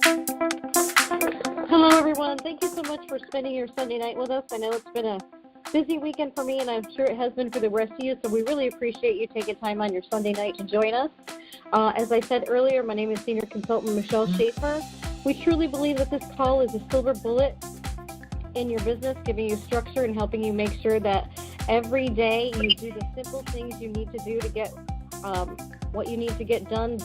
Hello, everyone. Thank you so much for spending your Sunday night with us. I know it's been a busy weekend for me, and I'm sure it has been for the rest of you, so we really appreciate you taking time on your Sunday night to join us. As I said earlier, my name is Senior Consultant Michelle Schaefer. We truly believe that this call is a silver bullet in your business, giving you structure and helping you make sure that every day you do the simple things you need to do to get what you need to get done.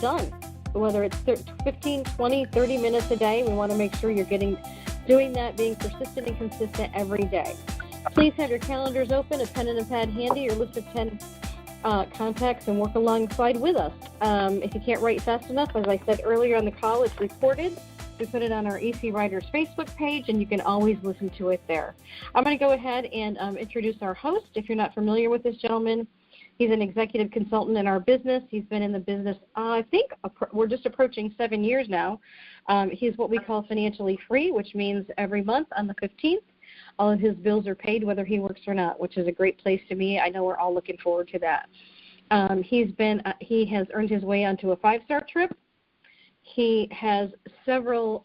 Whether it's 15, 20, 30 minutes a day, we want to make sure you're doing that, being persistent and consistent every day. Please have your calendars open, a pen and a pad handy, your list of 10 contacts, and work alongside with us. If you can't write fast enough, as I said earlier on the call, it's recorded. We put it on our EC Writers Facebook page, and you can always listen to it there. I'm going to go ahead and introduce our host. If you're not familiar with this gentleman, he's an executive consultant in our business. He's been in the business, I think we're just approaching 7 years now. He's what we call financially free, which means every month on the 15th, all of his bills are paid whether he works or not, which is a great place to be. I know we're all looking forward to that. He has earned his way onto a 5-star trip. He has several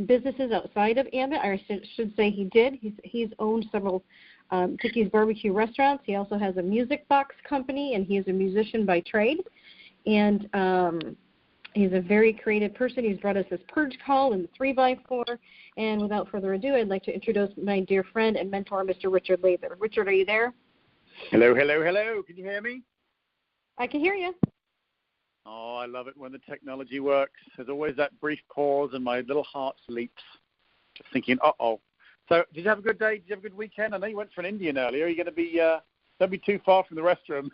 businesses outside of Ambit. I should say he did. He's owned several Tiki's barbecue restaurants. He also has a music box company, and he is a musician by trade. And he's a very creative person. He's brought us this Purge call in the 3x4. And without further ado, I'd like to introduce my dear friend and mentor, Mr. Richard Laidler. Richard, are you there? Hello, hello, hello. Can you hear me? I can hear you. Oh, I love it when the technology works. There's always that brief pause, and my little heart leaps, just thinking, uh-oh. So did you have a good day? Did you have a good weekend? I know you went for an Indian earlier. Are you going to be, don't be too far from the restroom.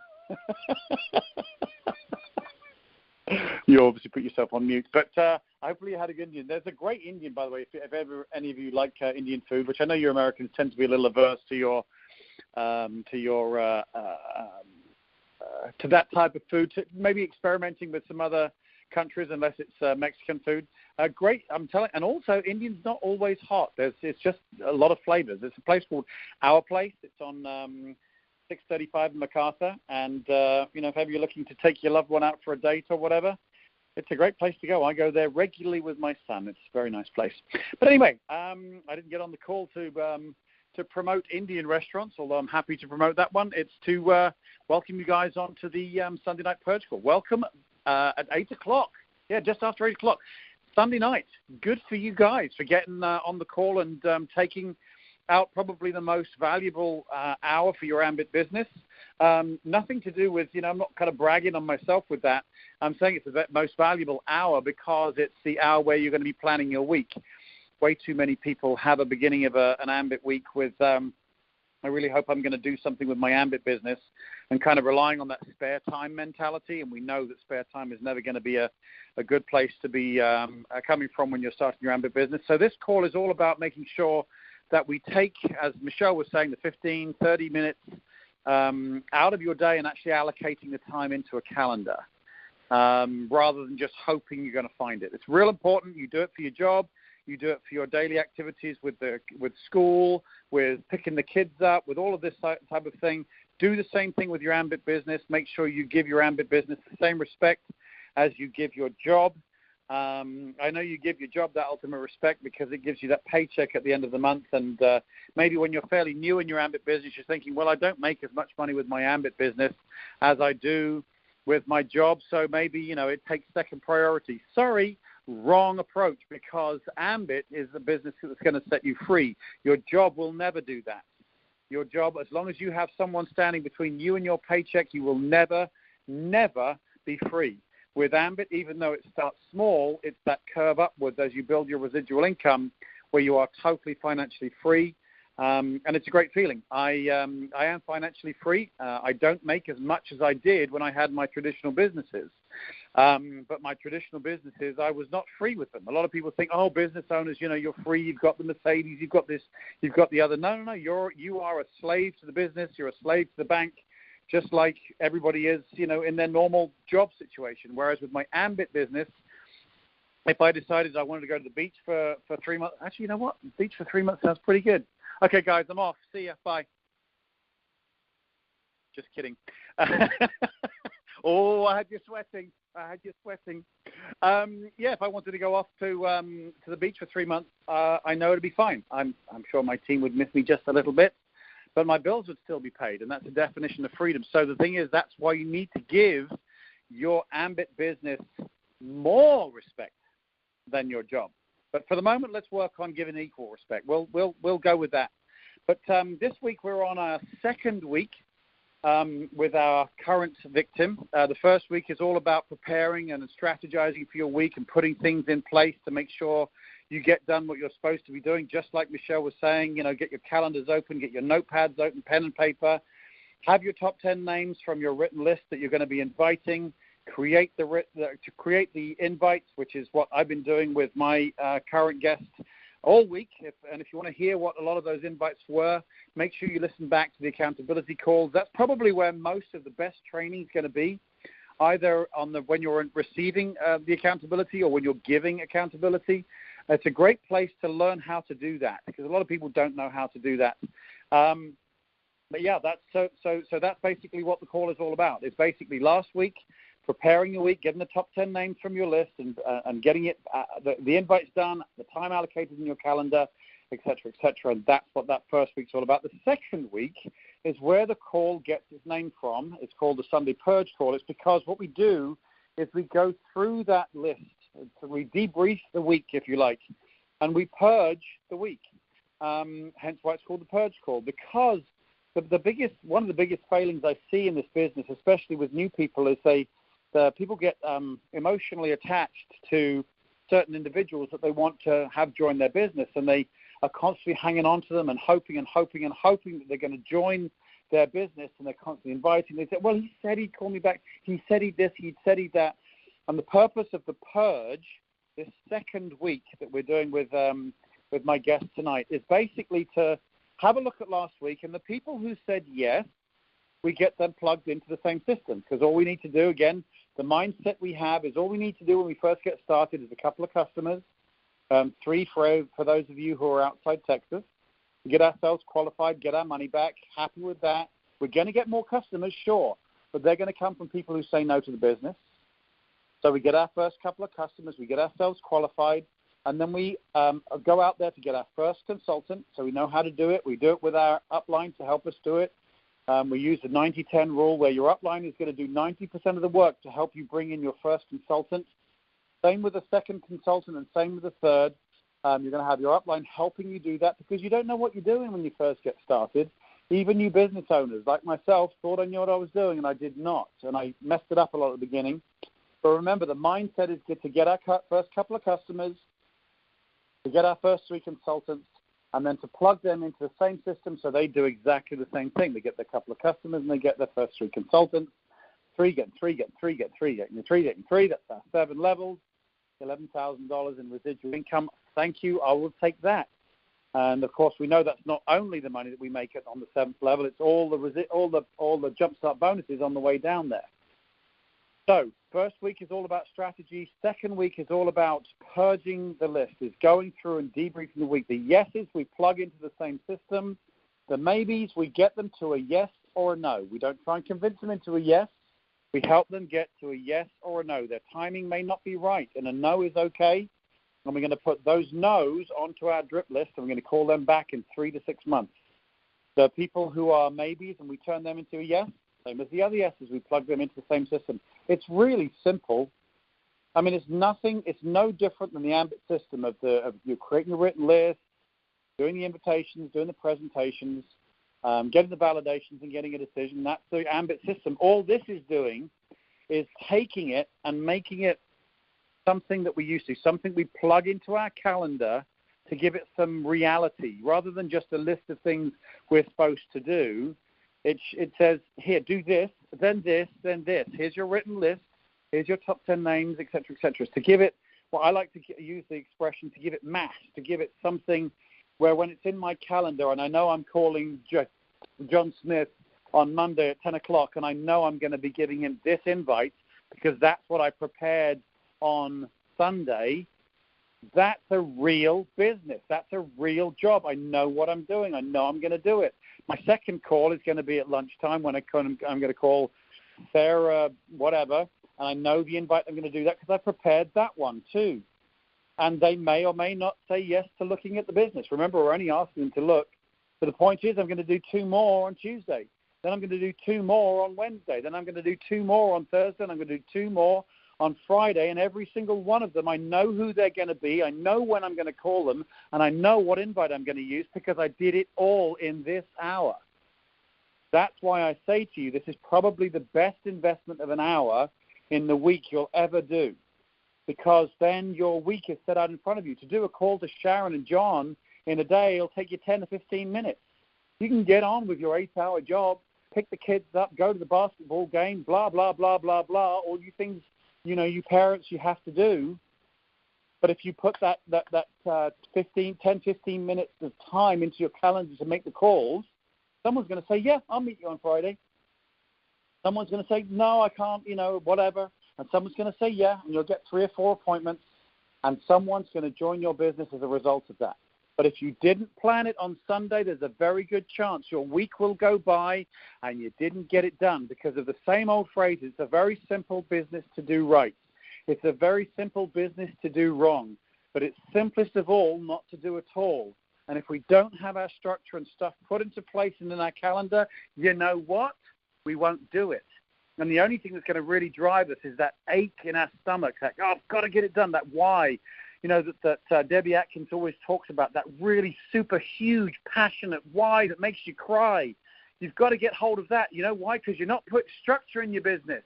You obviously put yourself on mute. But hopefully you had a good Indian. There's a great Indian, by the way, if ever any of you like Indian food, which I know you Americans tend to be a little averse to to that type of food, to maybe experimenting with some other countries unless it's Mexican food. Great, I'm telling. And also, Indian's not always hot. It's just a lot of flavors. There's a place called Our Place. It's on 635 in MacArthur. And, if ever you're looking to take your loved one out for a date or whatever, it's a great place to go. I go there regularly with my son. It's a very nice place. But anyway, I didn't get on the call to promote Indian restaurants, although I'm happy to promote that one. It's to welcome you guys on to the Sunday Night Purge call. Welcome at 8 o'clock. Yeah, just after 8 o'clock. Sunday night. Good for you guys for getting on the call and taking out probably the most valuable hour for your Ambit business. Nothing to do with, I'm not kind of bragging on myself with that. I'm saying it's the most valuable hour because it's the hour where you're going to be planning your week. Way too many people have a beginning of an Ambit week with, I really hope I'm going to do something with my Ambit business, and kind of relying on that spare time mentality. And we know that spare time is never going to be a good place to be coming from when you're starting your Ambit business. So this call is all about making sure that we take, as Michelle was saying, the 15, 30 minutes out of your day and actually allocating the time into a calendar rather than just hoping you're going to find it. It's real important. You do it for your job. You do it for your daily activities with school, with picking the kids up, with all of this type of thing. Do the same thing with your Ambit business. Make sure you give your Ambit business the same respect as you give your job. I know you give your job that ultimate respect because it gives you that paycheck at the end of the month. And maybe when you're fairly new in your Ambit business, you're thinking, well, I don't make as much money with my Ambit business as I do with my job. So maybe, it takes second priority. Sorry. Wrong approach, because Ambit is the business that's going to set you free. Your job will never do that. Your job, as long as you have someone standing between you and your paycheck, you will never, never be free. With Ambit, even though it starts small, it's that curve upwards as you build your residual income where you are totally financially free. And it's a great feeling. I am financially free. I don't make as much as I did when I had my traditional businesses. But my traditional businesses, I was not free with them. A lot of people think, oh, business owners, you're free. You've got the Mercedes. You've got this. You've got the other. No. You are a slave to the business. You're a slave to the bank, just like everybody is, in their normal job situation. Whereas with my Ambit business, if I decided I wanted to go to the beach for 3 months, actually, you know what? Beach for 3 months sounds pretty good. Okay, guys, I'm off. See ya. Bye. Just kidding. Oh, I had you sweating. I had you sweating. If I wanted to go off to the beach for 3 months, I know it'd be fine. I'm sure my team would miss me just a little bit, but my bills would still be paid, and that's the definition of freedom. So the thing is, that's why you need to give your Ambit business more respect than your job. But for the moment, let's work on giving equal respect. We'll go with that. But this week we're on our second week with our current victim. The first week is all about preparing and strategizing for your week and putting things in place to make sure you get done what you're supposed to be doing. Just like Michelle was saying, get your calendars open, get your notepads open, pen and paper, have your top 10 names from your written list that you're going to be inviting. Create the invites, which is what I've been doing with my current guest all week. If you want to hear what a lot of those invites were, make sure you listen back to the accountability calls. That's probably where most of the best training is going to be, either when you're receiving the accountability or when you're giving accountability. It's a great place to learn how to do that because a lot of people don't know how to do that. But yeah, that's that's basically what the call is all about. It's basically last week, preparing your week, getting the top 10 names from your list and getting it, the invites done, the time allocated in your calendar, et cetera, and that's what that first week's all about. The second week is where the call gets its name from. It's called the Sunday Purge call. It's because what we do is we go through that list. So we debrief the week, if you like, and we purge the week. Hence why it's called the Purge call, because one of the biggest failings I see in this business, especially with new people, is people get emotionally attached to certain individuals that they want to have join their business, and they are constantly hanging on to them and hoping that they're going to join their business, and they're constantly inviting. They say, well, he said he'd call me back. He said he'd this, he said he'd that. And the purpose of the Purge, this second week that we're doing with my guest tonight, is basically to have a look at last week, and the people who said yes, we get them plugged into the same system, because all we need to do, again, the mindset we have is all we need to do when we first get started is a couple of customers, 3 for those of you who are outside Texas, get ourselves qualified, get our money back, happy with that. We're going to get more customers, sure, but they're going to come from people who say no to the business. So we get our first couple of customers, we get ourselves qualified, and then we go out there to get our first consultant, so we know how to do it. We do it with our upline to help us do it. We use the 90-10 rule where your upline is going to do 90% of the work to help you bring in your first consultant. Same with the second consultant and same with the third. You're going to have your upline helping you do that because you don't know what you're doing when you first get started. Even new business owners like myself thought I knew what I was doing, and I did not, and I messed it up a lot at the beginning. But remember, the mindset is to get our first couple of customers, to get our first 3 consultants, and then to plug them into the same system so they do exactly the same thing. They get their couple of customers and they get their first 3 consultants. 3 getting 3, getting 3, getting 3, getting 3, getting 3. That's our 7 levels, $11,000 in residual income. Thank you. I will take that. And of course, we know that's not only the money that we make it on the 7th level. It's all the jumpstart bonuses on the way down there. So first week is all about strategy. Second week is all about purging the list, is going through and debriefing the week. The yeses we plug into the same system. The maybes, we get them to a yes or a no. We don't try and convince them into a yes. We help them get to a yes or a no. Their timing may not be right, and a no is okay. And we're going to put those no's onto our drip list, and we're going to call them back in 3 to 6 months. The people who are maybes, and we turn them into a yes, same as the other yeses, we plug them into the same system. It's really simple. I mean, it's no different than the Ambit system of you creating a written list, doing the invitations, doing the presentations, getting the validations and getting a decision. That's the Ambit system. All this is doing is taking it and making it something that we used to, something we plug into our calendar to give it some reality. Rather than just a list of things we're supposed to do, it says, here, do this, then this, then this. Here's your written list. Here's your top 10 names, et cetera, et cetera. To give it, well, I like to use the expression to give it mass, to give it something where when it's in my calendar and I know I'm calling John Smith on Monday at 10 o'clock and I know I'm going to be giving him this invite because that's what I prepared on Sunday, that's a real business. That's a real job. I know what I'm doing. I know I'm going to do it. My second call is going to be at lunchtime when I'm going to call Sarah whatever, and I know the invite, I'm going to do that because I prepared that one too. And they may or may not say yes to looking at the business. Remember, we're only asking them to look. But the point is, I'm going to do 2 more on Tuesday. Then I'm going to do 2 more on Wednesday. Then I'm going to do 2 more on Thursday. And I'm going to do 2 more on Friday. And every single one of them, I know who they're going to be. I know when I'm going to call them. And I know what invite I'm going to use because I did it all in this hour. That's why I say to you, this is probably the best investment of an hour in the week you'll ever do. Because then your week is set out in front of you. To do a call to Sharon and John in a day, it'll take you 10 to 15 minutes. You can get on with your 8-hour job, pick the kids up, go to the basketball game, blah, blah, blah, blah, blah, all you things, you parents, you have to do. But if you put that 10, 15 minutes of time into your calendar to make the calls, someone's going to say, yeah, I'll meet you on Friday. Someone's going to say, no, I can't, whatever. And someone's going to say, yeah, and you'll get 3 or 4 appointments, and someone's going to join your business as a result of that. But if you didn't plan it on Sunday, there's a very good chance your week will go by and you didn't get it done because of the same old phrase. It's a very simple business to do right. It's a very simple business to do wrong. But it's simplest of all not to do at all. And if we don't have our structure and stuff put into place and in our calendar, you know what? We won't do it. And the only thing that's going to really drive us is that ache in our stomach, that, oh, I've got to get it done, that why. That Debbie Atkins always talks about, that really super huge, passionate why that makes you cry. You've got to get hold of that. You know why? Because you're not putting structure in your business.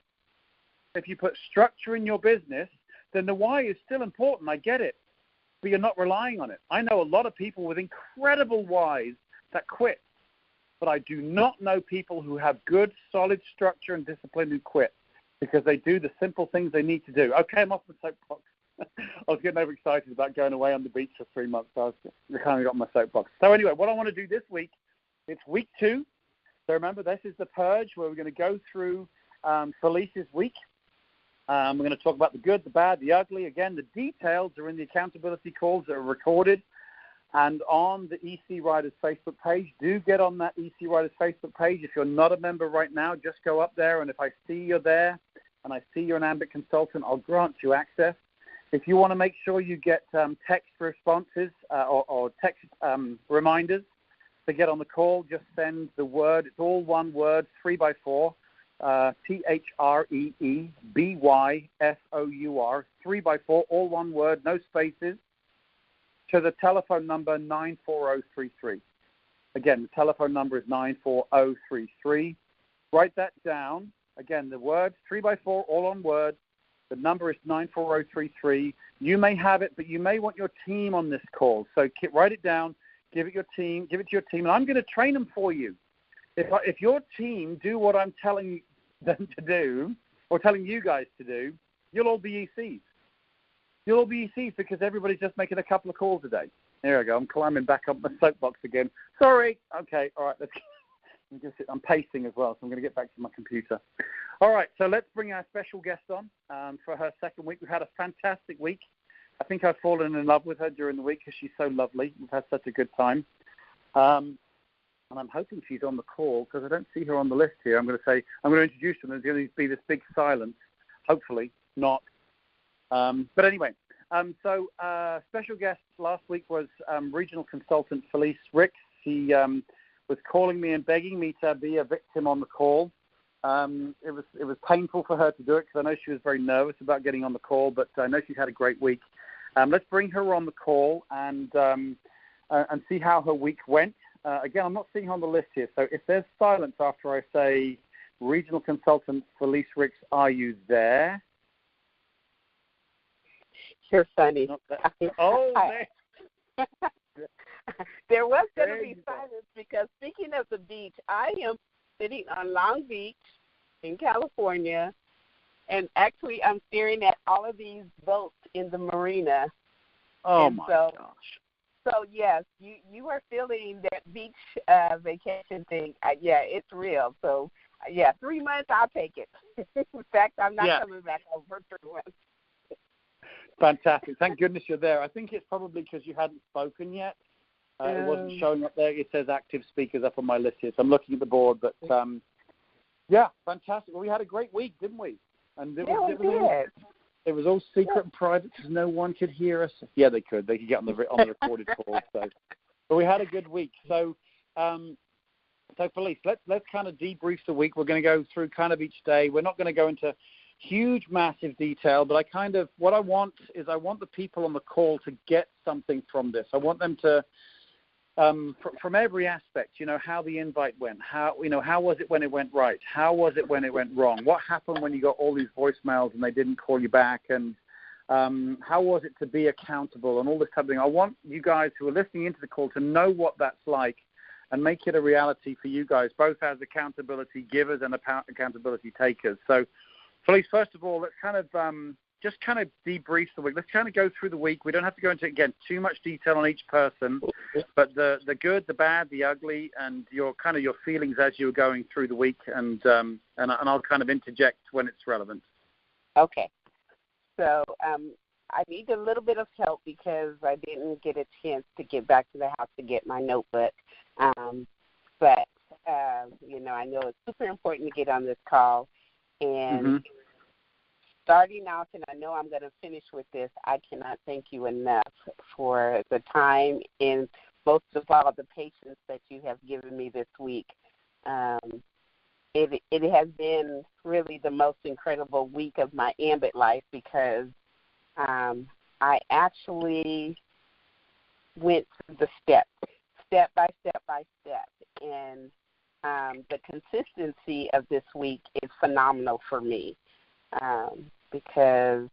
If you put structure in your business, then the why is still important. I get it. But you're not relying on it. I know a lot of people with incredible whys that quit. But I do not know people who have good, solid structure and discipline who quit because they do the simple things they need to do. Okay, I'm off the soapbox. I was getting overexcited about going away on the beach for 3 months. So I kind of got my soapbox. So anyway, what I want to do this week, it's week 2. So remember, this is the Purge where we're going to go through Felice's week. We're going to talk about the good, the bad, the ugly. Again, the details are in the accountability calls that are recorded and on the EC Riders Facebook page. Do get on that EC Riders Facebook page. If you're not a member right now, just go up there, and if I see you're there and I see you're an Ambit consultant, I'll grant you access. If you want to make sure you get text responses or text reminders to get on the call, just send the word. It's all one word, 3x4, THREEBYFOUR, 3x4, all one word, no spaces, to the telephone number 94033. Again, the telephone number is 94033. Write that down. Again, the word 3x4, all on word. The number is 94033. You may have it, but you may want your team on this call. So write it down, give it to your team, and I'm going to train them for you. If your team do what I'm telling them to do, or telling you guys to do, you'll all be ECs. You'll all be ECs because everybody's just making a couple of calls a day. There I go. I'm climbing back up my soapbox again. Sorry. Okay. All right. I'm pacing as well, so I'm going to get back to my computer. All right. So let's bring our special guest on for her second week. We've had a fantastic week. I think I've fallen in love with her during the week because she's so lovely. We've had such a good time. And I'm hoping she's on the call because I don't see her on the list here. I'm going to introduce her, and there's going to be this big silence. Hopefully not. But anyway, so special guest last week was regional consultant Felice RICKS. He was calling me and begging me to be a victim on the call. It was painful for her to do it because I know she was very nervous about getting on the call, but I know she's had a great week. Let's bring her on the call and see how her week went. Again, I'm not seeing her on the list here, so if there's silence after I say regional consultant Felice RICKS, are you there? You're funny. Oh, there was going to be silence because speaking of the beach, I am sitting on Long Beach in California, and actually I'm staring at all of these boats in the marina. Oh, my gosh. So, yes, you are feeling that beach vacation thing. Yeah, it's real. So, 3 months, I'll take it. In fact, I'm not coming back over 3 months. Fantastic. Thank goodness you're there. I think it's probably because you hadn't spoken yet. It wasn't showing up there. It says active speakers up on my list here. So I'm looking at the board, but Yeah, fantastic. Well, we had a great week, didn't we? And we did. It was all secret and private because no one could hear us. Yeah, they could. They could get on the recorded call. So, but we had a good week. So, Felice, let's kind of debrief the week. We're going to go through kind of each day. We're not going to go into huge, massive detail, but what I want the people on the call to get something from this. I want them to, from every aspect, how the invite went, how was it when it went right? How was it when it went wrong? What happened when you got all these voicemails and they didn't call you back? And how was it to be accountable and all this type of thing? I want you guys who are listening into the call to know what that's like and make it a reality for you guys, both as accountability givers and accountability takers. So, Felice, first of all, let's kind of just kind of debrief the week. Let's kind of go through the week. We don't have to go into, again, too much detail on each person, but the good, the bad, the ugly, and your feelings as you were going through the week, and I'll kind of interject when it's relevant. Okay. So I need a little bit of help because I didn't get a chance to get back to the house to get my notebook. But I know it's super important to get on this call. And starting off, and I know I'm going to finish with this, I cannot thank you enough for the time and most of all the patience that you have given me this week. It has been really the most incredible week of my Ambit life because I actually went through the step by step. And the consistency of this week is phenomenal for me because,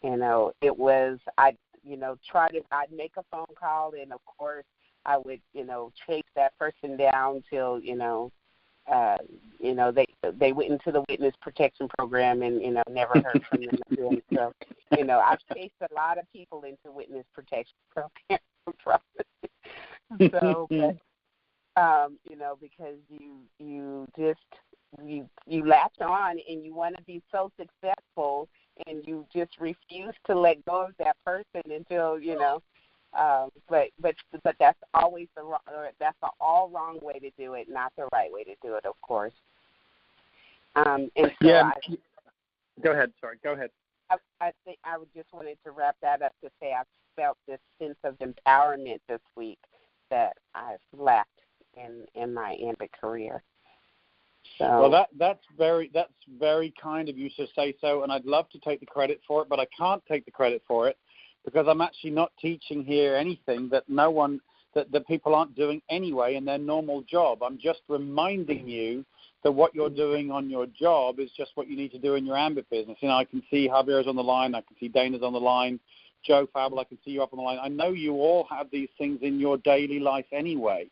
it was, I'd make a phone call, and, of course, I would, chase that person down till, they went into the witness protection program and, never heard from them again. So, I've chased a lot of people into witness protection program. So, but, because you latch on and you want to be so successful and you just refuse to let go of that person until, but that's always that's the all wrong way to do it, not the right way to do it, of course. And so go ahead. Sorry, go ahead. I think I just wanted to wrap that up to say I felt this sense of empowerment this week that I've lacked in my Ambit career. So. Well, that's very kind of you to say so, and I'd love to take the credit for it, but I can't take the credit for it because I'm actually not teaching here anything that that people aren't doing anyway in their normal job. I'm just reminding you that what you're doing on your job is just what you need to do in your Ambit business. I can see Javier's on the line, I can see Dana's on the line, Joe Fabel, I can see you up on the line. I know you all have these things in your daily life anyway.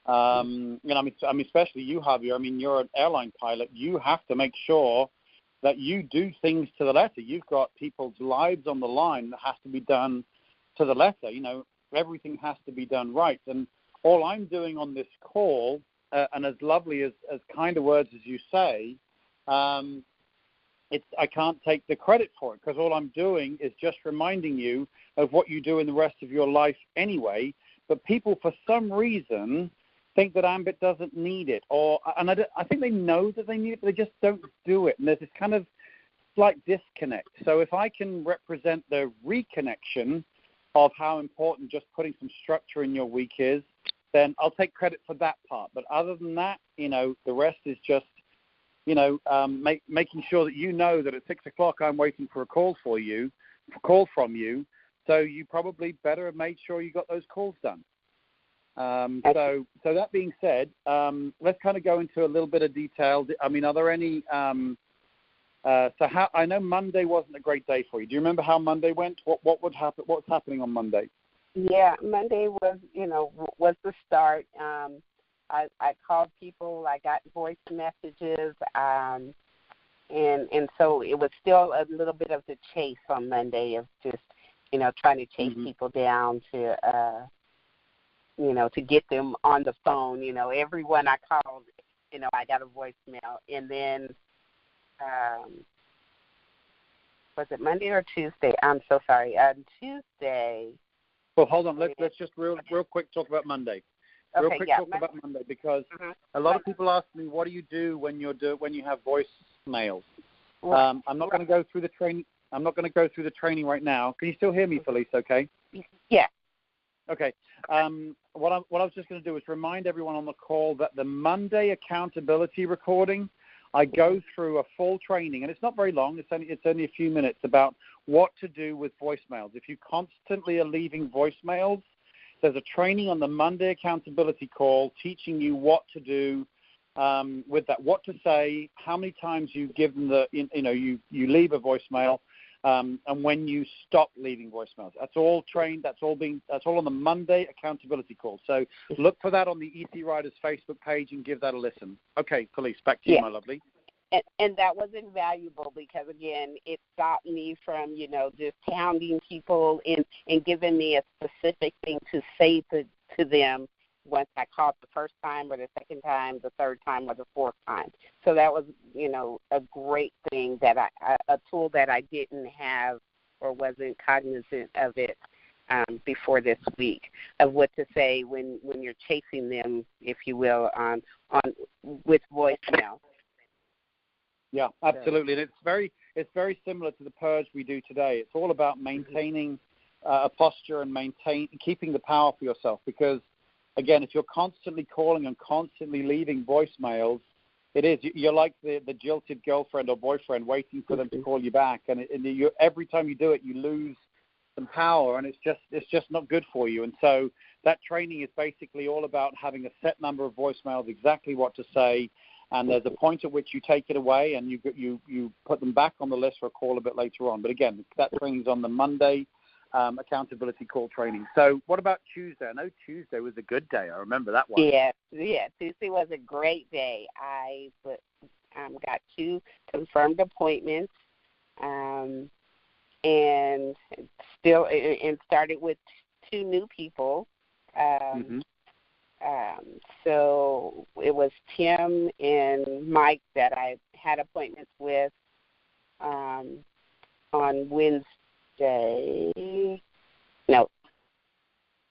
Especially you, Javier. You're an airline pilot. You have to make sure that you do things to the letter. You've got people's lives on the line that has to be done to the letter. Everything has to be done right. And all I'm doing on this call, and as lovely as kind of words as you say, I can't take the credit for it because all I'm doing is just reminding you of what you do in the rest of your life anyway. But people, for some reason, think that Ambit doesn't need it, I think they know that they need it, but they just don't do it. And there's this kind of slight disconnect. So if I can represent the reconnection of how important just putting some structure in your week is, then I'll take credit for that part. But other than that, the rest is just, making sure that that at 6 o'clock I'm waiting for a call from you. So you probably better have made sure you got those calls done. So that being said, let's kind of go into a little bit of detail. Are there any? I know Monday wasn't a great day for you. Do you remember how Monday went? What would happen? What's happening on Monday? Yeah, Monday was the start. I called people. I got voice messages, and so it was still a little bit of the chase on Monday of just trying to chase people down to. To get them on the phone, everyone I called, I got a voicemail. And then, was it Monday or Tuesday? I'm so sorry. Tuesday. Well, hold on. Let's just real quick talk about Monday. Real quick talk about Monday, because a lot of people ask me, what do you do when you have voicemails? I'm not going to go through the training. I'm not going to go through the training right now. Can you still hear me, Felice? Okay. Yeah. Okay. What I was just going to do is remind everyone on the call that the Monday accountability recording, I go through a full training, and it's not very long. It's only a few minutes about what to do with voicemails. If you constantly are leaving voicemails, there's a training on the Monday accountability call teaching you what to do with that, what to say, how many times you give them you leave a voicemail, and when you stop leaving voicemails. That's all trained. That's all on the Monday accountability call. So look for that on the EC Riders Facebook page and give that a listen. Okay, Felice, back to you, my lovely. And that was invaluable because, again, it stopped me from, just hounding people and giving me a specific thing to say to them once I called the first time or the second time, the third time or the fourth time. So that was, a great thing, that a tool that I didn't have or wasn't cognizant of it before this week, of what to say when you're chasing them, if you will, on with voicemail. Yeah, absolutely. And it's very similar to the Purge we do today. It's all about maintaining a posture and keeping the power for yourself. Because, again, if you're constantly calling and constantly leaving voicemails, you're like the jilted girlfriend or boyfriend waiting for them to call you back. And every time you do it, you lose some power, and it's just not good for you. And so that training is basically all about having a set number of voicemails, exactly what to say. And there's a point at which you take it away and you put them back on the list for a call a bit later on. But again, that training's on the Monday accountability call training. So what about Tuesday? I know Tuesday was a good day. I remember that one. Yeah. Tuesday was a great day. I got 2 confirmed appointments, and started with 2 new people. So it was Tim and Mike that I had appointments with on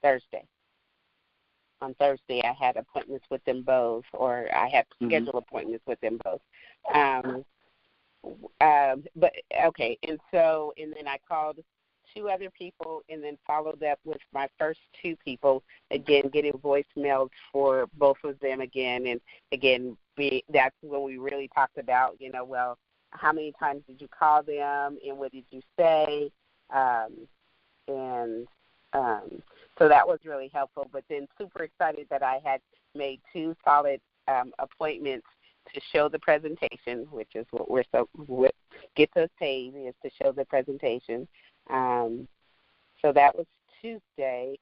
Thursday. On Thursday, I had appointments with them both, or I had scheduled appointments with them both. But okay, and then I called 2 other people, and then followed up with my first 2 people, again, getting voicemails for both of them again. And again, that's when we really talked about, well, how many times did you call them and what did you say? So that was really helpful. But then super excited that I had made 2 solid appointments to show the presentation, which is what gets us paid, is to show the presentation. So that was Tuesday,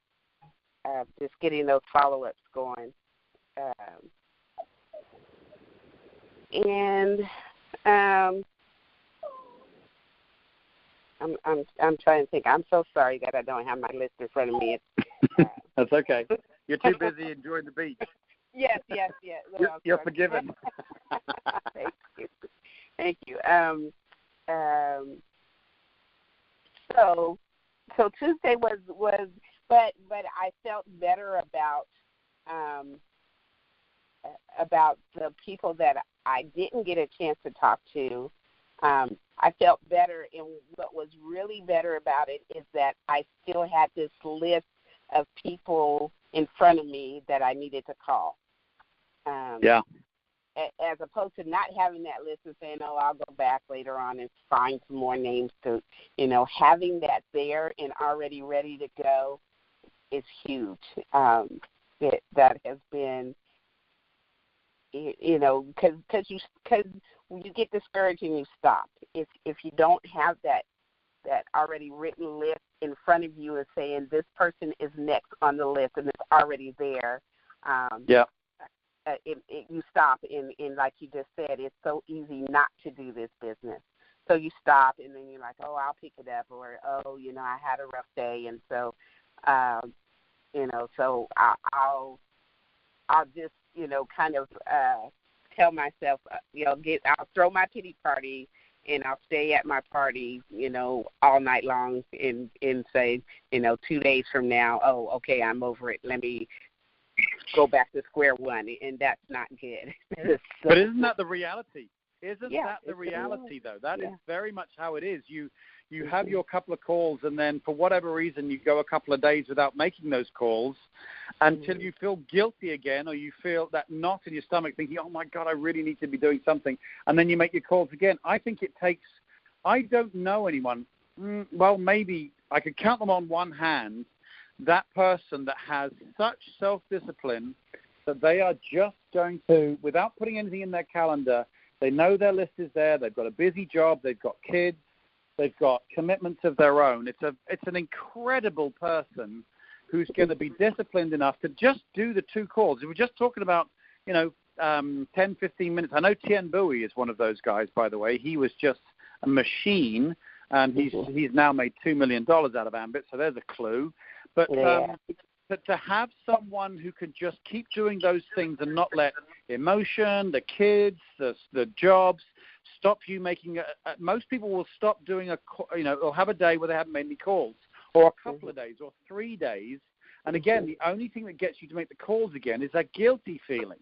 just getting those follow-ups going. I'm trying to think. I'm so sorry that I don't have my list in front of me. That's okay. You're too busy enjoying the beach. Yes. You're forgiven. Thank you. So Tuesday was, but I felt better about the people that I didn't get a chance to talk to. I felt better, and what was really better about it is that I still had this list of people in front of me that I needed to call. As opposed to not having that list and saying, I'll go back later on and find some more names to, having that there and already ready to go is huge. That has been, because when you get discouraged and you stop, if you don't have that already written list in front of you and saying this person is next on the list and it's already there, you stop, and like you just said, it's so easy not to do this business. So you stop, and then you're like, I'll pick it up, or, I had a rough day, and so, so I'll just, kind of tell myself, I'll throw my pity party, and I'll stay at my party, all night long, and say, 2 days from now, okay, I'm over it. Let me go back to square one, and that's not good. But isn't that the reality? Isn't that the reality, though? That is very much how it is. You have your couple of calls, and then for whatever reason you go a couple of days without making those calls until you feel guilty again, or you feel that knot in your stomach thinking, oh, my God, I really need to be doing something, and then you make your calls again. I think it takes – I don't know anyone. Well, maybe I could count them on one hand, that person that has such self-discipline that they are just going to, without putting anything in their calendar, they know their list is there, they've got a busy job, they've got kids, they've got commitments of their own. It's an incredible person who's going to be disciplined enough to just do the 2 calls. If we're just talking about, 10, 15 minutes. I know Tien Bui is one of those guys, by the way. He was just a machine, and he's now made $2 million out of Ambit, so there's a clue. But to have someone who can just keep doing those things and not let emotion, the kids, the jobs, stop you making most people will stop doing they'll have a day where they haven't made any calls, or a couple of days, or 3 days. And again, the only thing that gets you to make the calls again is that guilty feeling.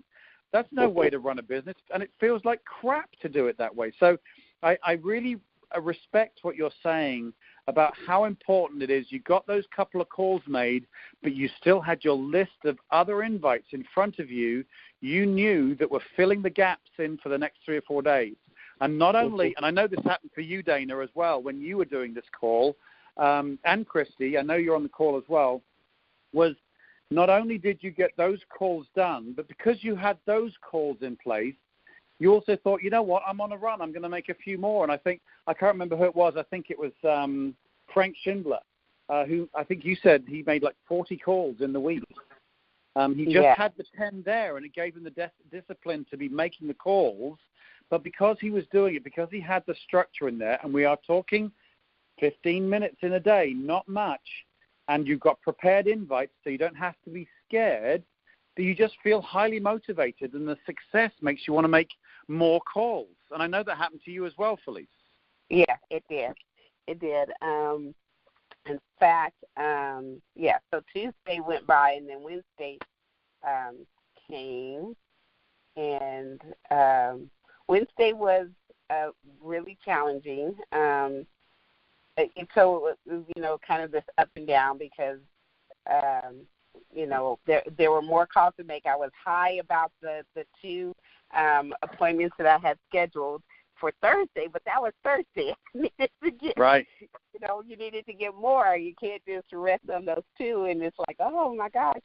That's no way to run a business, and it feels like crap to do it that way. So I really respect what you're saying about how important it is. You got those couple of calls made, but you still had your list of other invites in front of you. You knew that were filling the gaps in for the next 3 or 4 days. And not only, and I know this happened for you, Dana, as well, when you were doing this call, and Christy, I know you're on the call as well, was not only did you get those calls done, but because you had those calls in place, you also thought, you know what, I'm on a run. I'm going to make a few more. And I can't remember who it was. I think it was Frank Schindler, who I think you said he made like 40 calls in the week. He just had the 10 there, and it gave him the discipline to be making the calls. But because he was doing it, because he had the structure in there, and we are talking 15 minutes in a day, not much, and you've got prepared invites so you don't have to be scared, that you just feel highly motivated, and the success makes you want to make more calls. And I know that happened to you as well, Felice. Yeah, it did. It did. In fact, so Tuesday went by, and then Wednesday came, and Wednesday was really challenging. So, kind of this up and down because, there were more calls to make. I was high about the 2 appointments that I had scheduled for Thursday, but that was Thursday. I needed to get, right. You needed to get more. You can't just rest on those 2, and it's like, oh my gosh,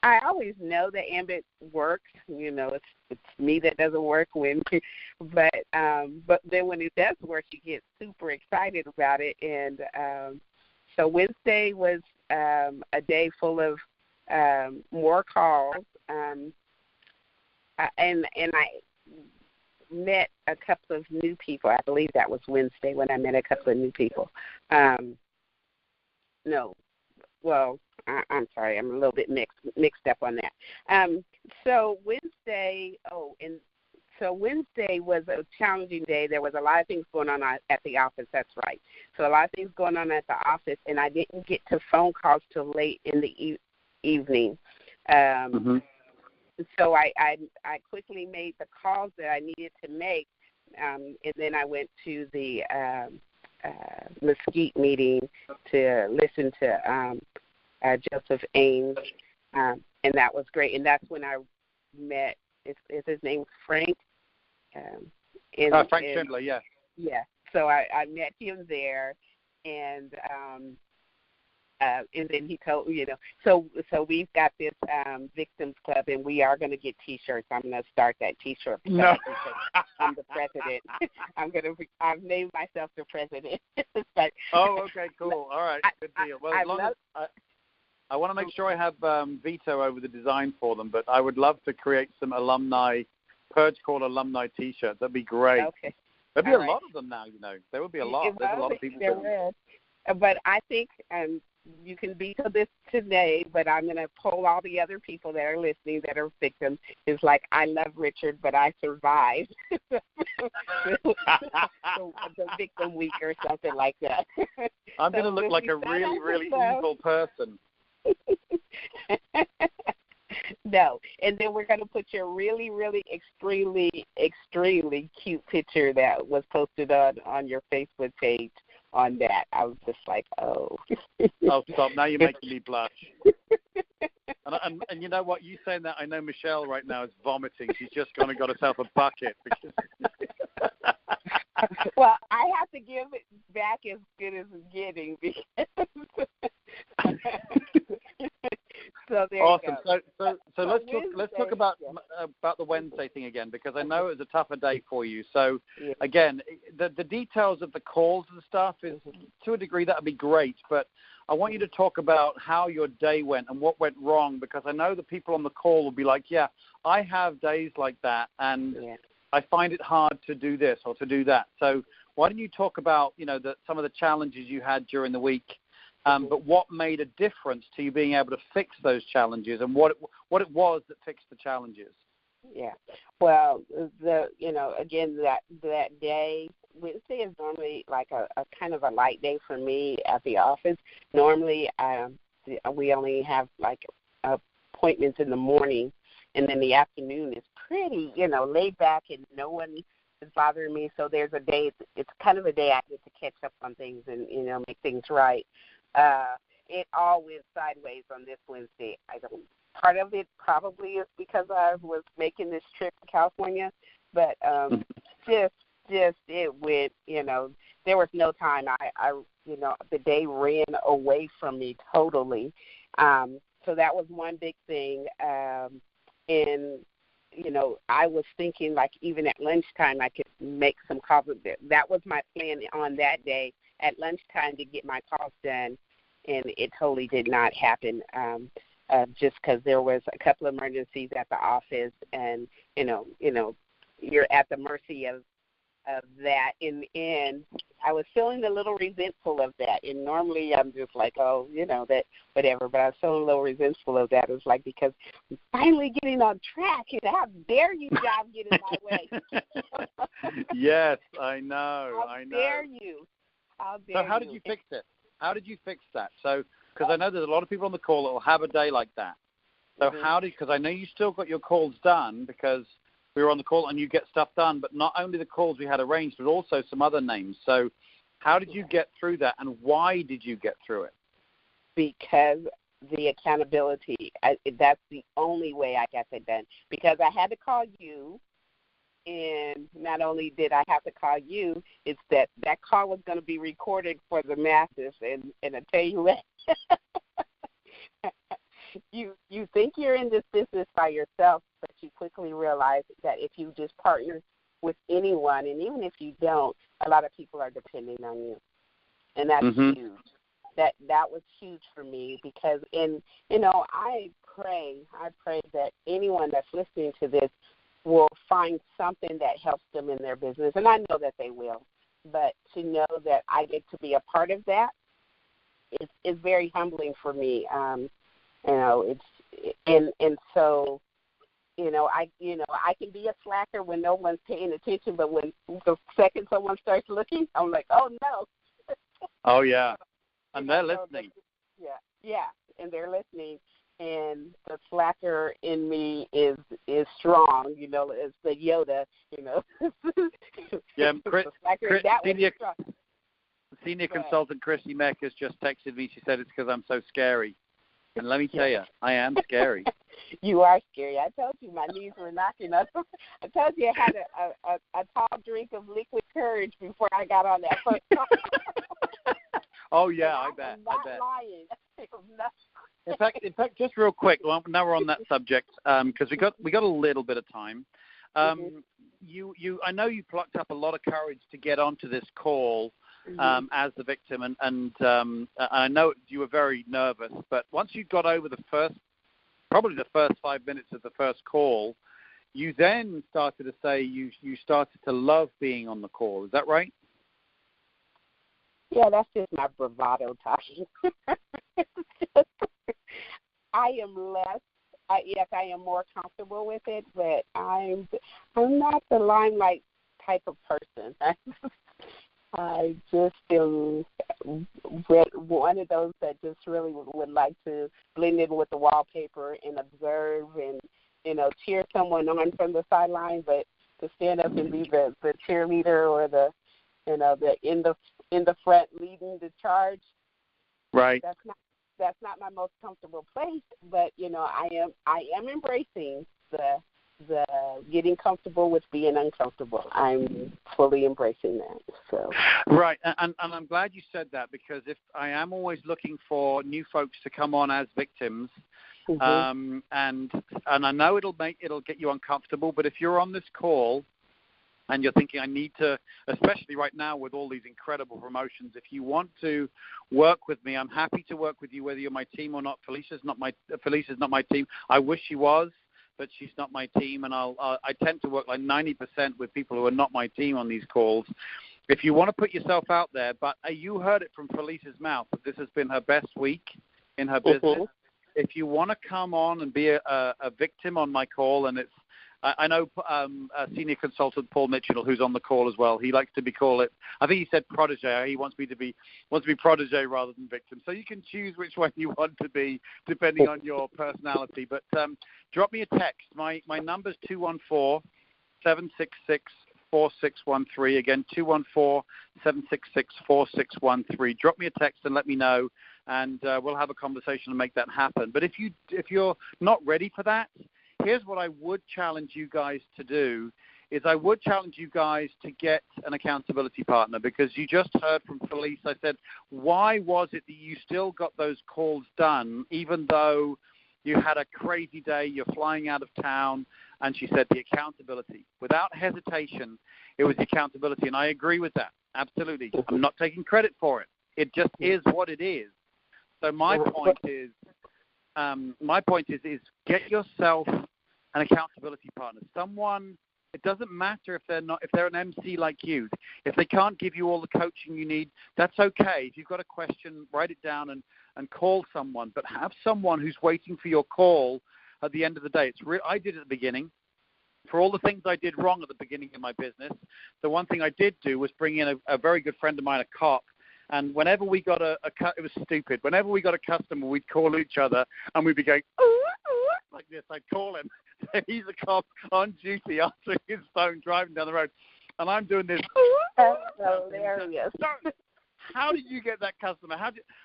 I always know that Ambit works. It's me that doesn't work but then when it does work, you get super excited about it. And so Wednesday was a day full of more calls. And I met a couple of new people. I believe that was Wednesday when I met a couple of new people. I'm sorry, I'm a little bit mixed up on that. So Wednesday was a challenging day. There was a lot of things going on at the office. That's right. So a lot of things going on at the office, and I didn't get to phone calls till late in the evening. So I quickly made the calls that I needed to make, and then I went to the Mesquite meeting to listen to Joseph Ames, and that was great. And that's when I met, is his name Frank? Frank Schindler, yeah. Yeah, so I met him there, and then he told so we've got this Victims Club, and we are going to get T-shirts. I'm going to start that T-shirt because I'm the president. I've named myself the president. But, okay, cool. All right, good deal. Well, I want to make sure I have veto over the design for them, but I would love to create some Purge Call alumni T-shirts. That'd be great. Okay. There'd be a lot of them now. There would be a lot. There's a lot of people. There will. But I think you can veto this today, but I'm going to poll all the other people that are listening that are victims. It's like, I love Richard, but I survived the victim week or something like that. I'm going to look like a really, really evil person. No. And then we're going to put your really, really extremely, extremely cute picture that was posted on your Facebook page on that. I was just like, oh. Oh, stop. Now you're making me blush. And you know what? You saying that, I know Michelle right now is vomiting. She's just gone and got herself a bucket. Well, I have to give it back as good as it's getting. So there awesome. You go. So let's talk about the Wednesday thing again, because I know it was a tougher day for you. So again, the details of the calls and stuff is, to a degree, that would be great, but I want you to talk about how your day went and what went wrong, because I know the people on the call will be like, yeah, I have days like that, and I find it hard to do this or to do that. So why don't you talk about, some of the challenges you had during the week, but what made a difference to you being able to fix those challenges, and what it was that fixed the challenges? Yeah. Well, again, that day, Wednesday is normally like a kind of a light day for me at the office. Normally, we only have like appointments in the morning, and then the afternoon is pretty, laid back, and no one is bothering me. So there's a day, it's kind of a day I get to catch up on things and, make things right. It all went sideways on this Wednesday. Part of it probably is because I was making this trip to California, but just it went, there was no time. The day ran away from me totally. So that was one big thing. And, I was thinking, like, even at lunchtime I could make some calls. That was my plan on that day, at lunchtime, to get my calls done, and it totally did not happen. Just because there was a couple of emergencies at the office, and you're at the mercy of that. In the end, I was feeling a little resentful of that, and normally I'm just like, oh, that whatever. But I was feeling a little resentful of that. It was like, because I'm finally getting on track, and how dare you, job, get in my way? Yes, I know. How dare you? So how did you fix it? How did you fix that? So, because I know there's a lot of people on the call that will have a day like that. So because I know you still got your calls done, because we were on the call and you get stuff done, but not only the calls we had arranged, but also some other names. So how did you get through that, and why did you get through it? Because the accountability, that's the only way I got that done, because I had to call you. And not only did I have to call you, it's that call was going to be recorded for the masses. And I tell you what, you think you're in this business by yourself, but you quickly realize that if you just partner with anyone, and even if you don't, a lot of people are depending on you. And that's huge. That was huge for me, because I pray that anyone that's listening to this will find something that helps them in their business, and I know that they will. But to know that I get to be a part of that is very humbling for me. It's and so I can be a slacker when no one's paying attention, but when the second someone starts looking, I'm like, oh no. Oh yeah, and they're listening. Yeah, and they're listening. And the slacker in me is strong, as the Yoda, Yeah, the senior consultant Christy Meck has just texted me. She said it's because I'm so scary. And let me tell you, I am scary. You are scary. I told you my knees were knocking up. I told you I had a tall drink of liquid courage before I got on that first call. Oh, yeah, I bet. I'm not lying. In fact, just real quick, now we're on that subject, because we got a little bit of time. I know you plucked up a lot of courage to get onto this call as the victim, and I know you were very nervous. But once you got over probably the first 5 minutes of the first call, you then started to say you started to love being on the call. Is that right? Yeah, that's just my bravado talking. I am more comfortable with it, but I'm not the limelight type of person. I just am one of those that just really would like to blend in with the wallpaper and observe and, cheer someone on from the sideline, but to stand up and be the cheerleader or the in the front leading the charge. Right. That's not my most comfortable place, but I am embracing the getting comfortable with being uncomfortable. I'm fully embracing that. So right, and I'm glad you said that, because if I am always looking for new folks to come on as victims, and I know it'll get you uncomfortable, but if you're on this call and you're thinking, I need to, especially right now with all these incredible promotions, if you want to work with me, I'm happy to work with you, whether you're my team or not. Felice is not my team. I wish she was, but she's not my team, and I tend to work like 90% with people who are not my team on these calls. If you want to put yourself out there, but you heard it from Felice's mouth that this has been her best week in her business. If you want to come on and be a victim on my call, and I know senior consultant Paul Mitchell, who's on the call as well. He likes to be called I think he said protege. He wants to be protege rather than victim. So you can choose which one you want to be depending on your personality. But drop me a text. My number's 214-766-4613. Again, 214-766-4613. Drop me a text and let me know, and we'll have a conversation and make that happen. But if you're not ready for that, here's what I would challenge you guys to do, is I would challenge you guys to get an accountability partner, because you just heard from Felice. I said, why was it that you still got those calls done, even though you had a crazy day, you're flying out of town? And she said the accountability. Without hesitation, it was the accountability. And I agree with that. Absolutely. I'm not taking credit for it. It just is what it is. So my point is get yourself an accountability partner. Someone, it doesn't matter if they're an MC like you. If they can't give you all the coaching you need, that's okay. If you've got a question, write it down and call someone. But have someone who's waiting for your call at the end of the day. I did at the beginning. For all the things I did wrong at the beginning of my business, the one thing I did do was bring in a very good friend of mine, a cop. And whenever we got it was stupid. Whenever we got a customer, we'd call each other, and we'd be going, like this. I'd call him. He's a cop on duty, answering his phone, driving down the road. And I'm doing this. That's hilarious. How did you get that customer?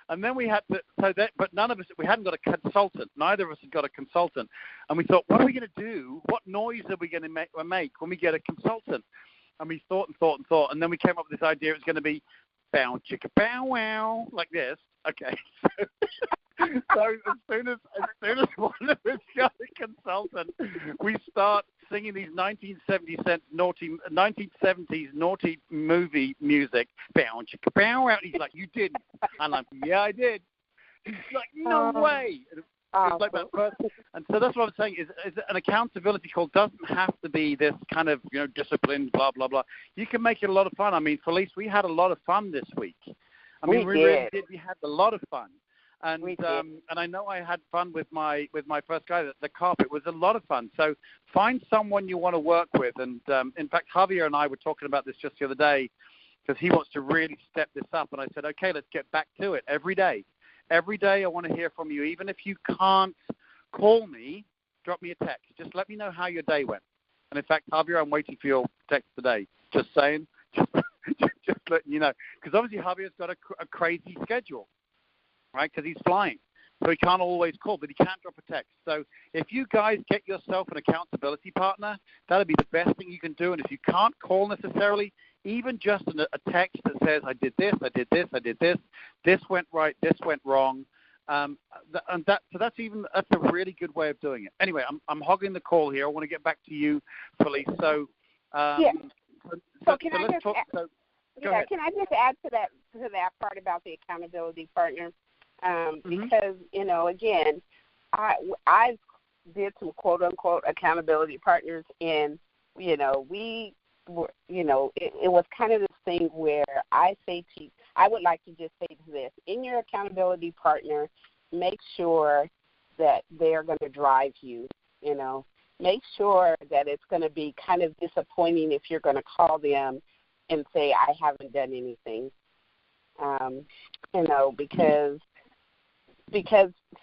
And then we had to, but none of us, we hadn't got a consultant. Neither of us had got a consultant. And we thought, what are we going to do? What noise are we going to make when we get a consultant? And we thought. And then we came up with this idea. It was going to be, bow, chicka, bow, wow, like this. Okay. So as soon as one of us got a consultant, we start singing these 1970s naughty movie music. Bow, chicka, bow, wow. And he's like, you didn't. And I'm like, yeah, I did. He's like, no way. It's like that first, and so that's what I'm saying is an accountability call doesn't have to be this kind of disciplined blah blah blah. You can make it a lot of fun. I mean, Felice, we had a lot of fun this week. I mean, we really did. We had a lot of fun, and I know I had fun with my first guy, the cop. It was a lot of fun. So find someone you want to work with, and in fact, Javier and I were talking about this just the other day, because he wants to really step this up, and I said, okay, let's get back to it every day. Every day I want to hear from you. Even if you can't call me, drop me a text. Just let me know how your day went. And in fact, Javier, I'm waiting for your text today. Just saying, just letting you know. Because obviously Javier's got a crazy schedule, right? Because he's flying. So he can't always call, but he can drop a text. So if you guys get yourself an accountability partner, that'll be the best thing you can do. And if you can't call necessarily, even just a text that says, I did this, this went right, this went wrong. That's a really good way of doing it. Anyway, I'm hogging the call here. I want to get back to you, Felice. So, can I just add to that part about the accountability partner? Because, again, I did some quote unquote accountability partners, and it was kind of this thing where I would like to just say this: in your accountability partner, make sure that they're going to drive you. Make sure that it's going to be kind of disappointing if you're going to call them and say I haven't done anything. You know, because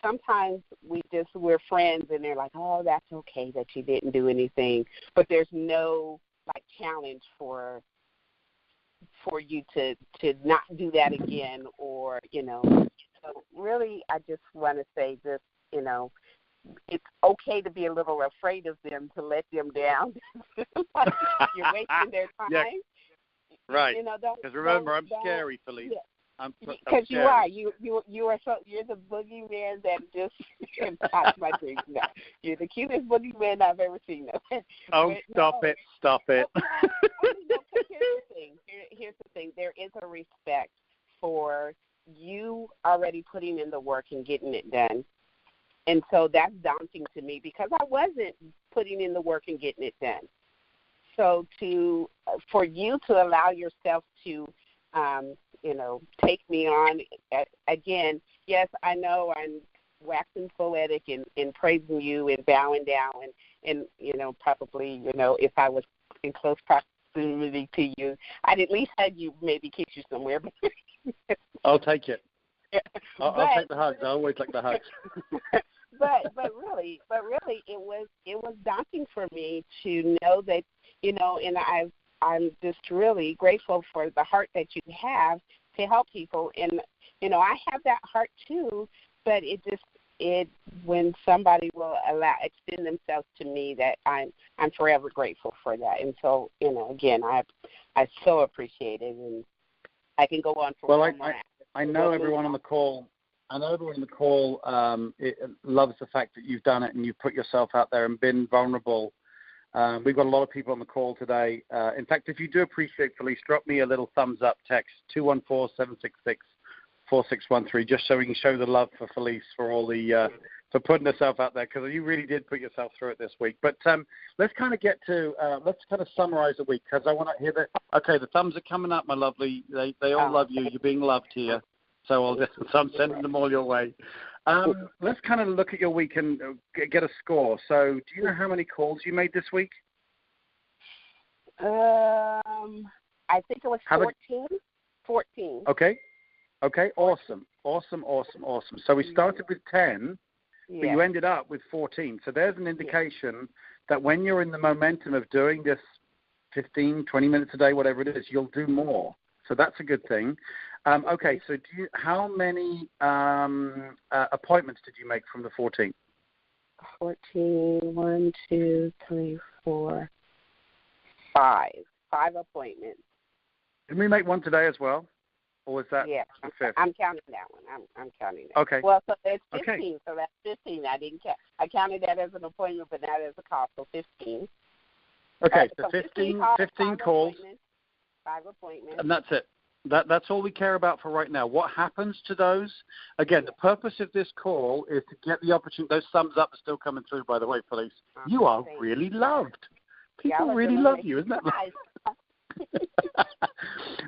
sometimes we're friends and they're like, oh, that's okay that you didn't do anything, but there's no like challenge for you to not do that again, or you know. So really, I just want to say this, you know, it's okay to be a little afraid of them, to let them down. Like, you're wasting their time. Yeah. Right. You know, because remember, I'm scary, Felice. Yeah. I'm Because you are. You're the boogeyman that just impacts my dreams. No, you're the cutest boogeyman I've ever seen. Oh, stop it. Here's the thing. There is a respect for you already putting in the work and getting it done. And so that's daunting to me because I wasn't putting in the work and getting it done. So for you to allow yourself to you know, take me on. Again, yes, I know I'm waxing poetic and praising you and bowing down and you know, probably, you know, if I was in close proximity to you, I'd at least have you maybe kiss you somewhere. I'll take it. I'll take the hugs. I always like the hugs. but really, it was daunting for me to know that, you know, and I'm just really grateful for the heart that you have to help people. And, you know, I have that heart too, but when somebody will extend themselves to me, that I'm forever grateful for that. And so, you know, again, I so appreciate it, and I can go on for one more. I know everyone on the call. Loves the fact that you've done it and you've put yourself out there and been vulnerable. We've got a lot of people on the call today. In fact, if you do appreciate Felice, drop me a little thumbs up text, 214-766-4613, just so we can show the love for Felice for all the for putting herself out there, because you really did put yourself through it this week. But let's kind of get to let's kind of summarize the week, because I want to hear that. Okay, the thumbs are coming up, my lovely. They all love you. You're being loved here. So I'm sending them all your way. Let's kind of look at your week and get a score. So do you know how many calls you made this week? I think it was 14. 14. Okay, awesome. So we started with 10, but you ended up with 14. So there's an indication that when you're in the momentum of doing this 15, 20 minutes a day, whatever it is, you'll do more. So that's a good thing. Okay, so how many appointments did you make from the 14? 14, 1, 2, 3, 4, 5. 5 appointments. Did we make one today as well? Or was that the fifth? I'm counting that one. I'm counting that. Okay. Well, so it's 15, okay. So that's 15. I didn't count. I counted that as an appointment, but not as a call, so 15. Okay, so 15 calls. 5 appointments. And that's it. That's all we care about for right now. What happens to those? Again, the purpose of this call is to get the opportunity. Those thumbs up are still coming through, by the way, Felice. You are really loved. People really love you, isn't that right?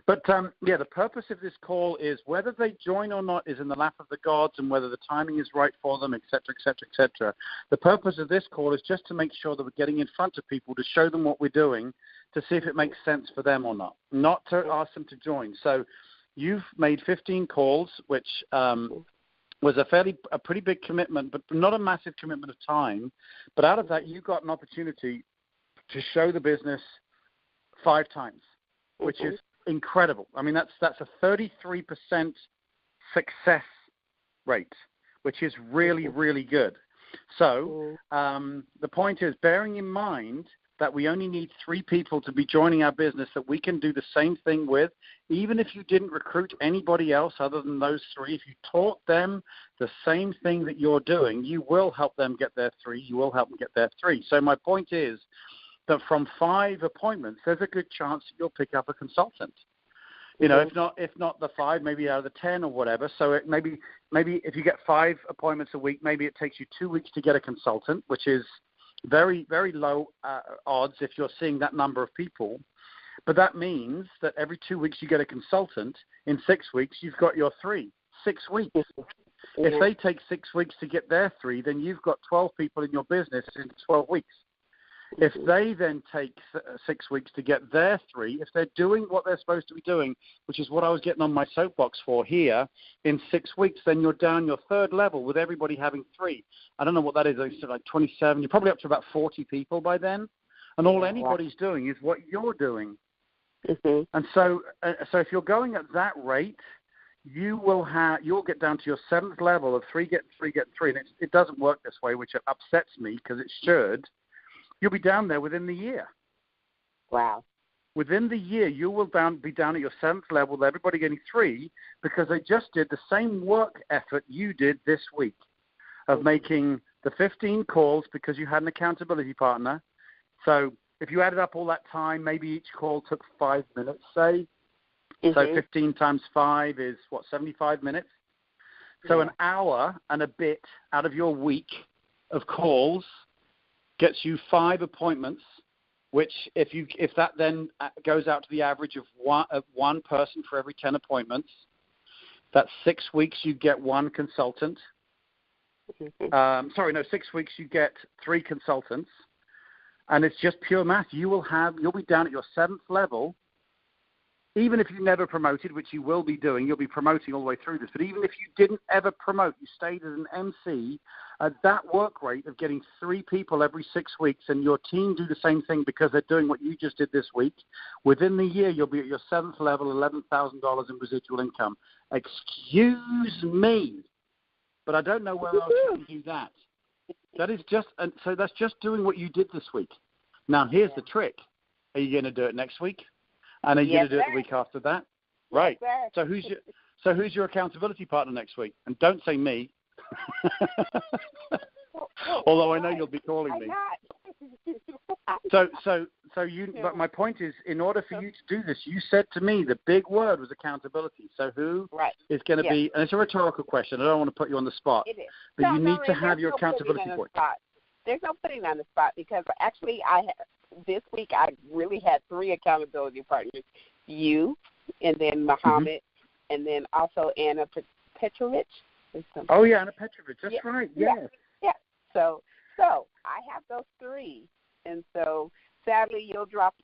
But, the purpose of this call is whether they join or not is in the lap of the gods, and whether the timing is right for them, et cetera, et cetera, et cetera. The purpose of this call is just to make sure that we're getting in front of people to show them what we're doing, to see if it makes sense for them or not to ask them to join. So you've made 15 calls, which was a pretty big commitment, but not a massive commitment of time. But out of that, you got an opportunity to show the business 5 times, which is incredible. I mean, that's a 33% success rate, which is really, really good. So the point is, bearing in mind that we only need 3 people to be joining our business that we can do the same thing with, even if you didn't recruit anybody else other than those 3, if you taught them the same thing that you're doing, you will help them get their 3, you will help them get their 3. So my point is that from 5 appointments, there's a good chance that you'll pick up a consultant. You know, if not the 5, maybe out of the 10 or whatever. So maybe if you get 5 appointments a week, maybe it takes you 2 weeks to get a consultant, which is very, very low odds if you're seeing that number of people. But that means that every 2 weeks you get a consultant. In 6 weeks, you've got your 3. 6 weeks. If they take 6 weeks to get their 3, then you've got 12 people in your business in 12 weeks. If they then take 6 weeks to get their 3, if they're doing what they're supposed to be doing, which is what I was getting on my soapbox for here, in 6 weeks, then you're down your 3rd level with everybody having 3. I don't know what that is. I said like 27. You're probably up to about 40 people by then. And all anybody's doing is what you're doing. Mm-hmm. And so if you're going at that rate, you'll get down to your 7th level of 3 getting 3 getting 3. And it doesn't work this way, which upsets me because it should. You'll be down there within the year. Wow. Within the year, you will be down at your 7th level with everybody getting 3 because they just did the same work effort you did this week of making the 15 calls because you had an accountability partner. So if you added up all that time, maybe each call took 5 minutes, say. Mm-hmm. So 15 times 5 is, 75 minutes? So an hour and a bit out of your week of calls gets you 5 appointments, which if that then goes out to the average of one person for every 10 appointments, that's 6 weeks you get 1 consultant. 6 weeks you get 3 consultants. And it's just pure math. You'll be down at your 7th level, even if you never promoted, which you will be doing. You'll be promoting all the way through this. But even if you didn't ever promote, you stayed as an MC at that work rate of getting 3 people every 6 weeks, and your team do the same thing because they're doing what you just did this week. Within the year, you'll be at your 7th level, $11,000 in residual income. Excuse me, but I don't know where else you can do that. That is just, and so that's just doing what you did this week. Now, here's the trick. Are you going to do it next week? And are you going to do it the week after that? Right. Yes, so who's your accountability partner next week? And don't say me. Although I know you'll be calling me. But my point is, in order for you to do this, you said to me the big word was accountability. So who is going to be, and it's a rhetorical question. I don't want to put you on the spot. It is. But you need to have your accountability point. There's no putting on the spot because actually this week I really had 3 accountability partners. You, and then Muhammad, and then also Anna Petrovich. Oh, yeah, Anna Petrovich. That's right, yes. Yeah. So I have those 3. And so sadly you'll drop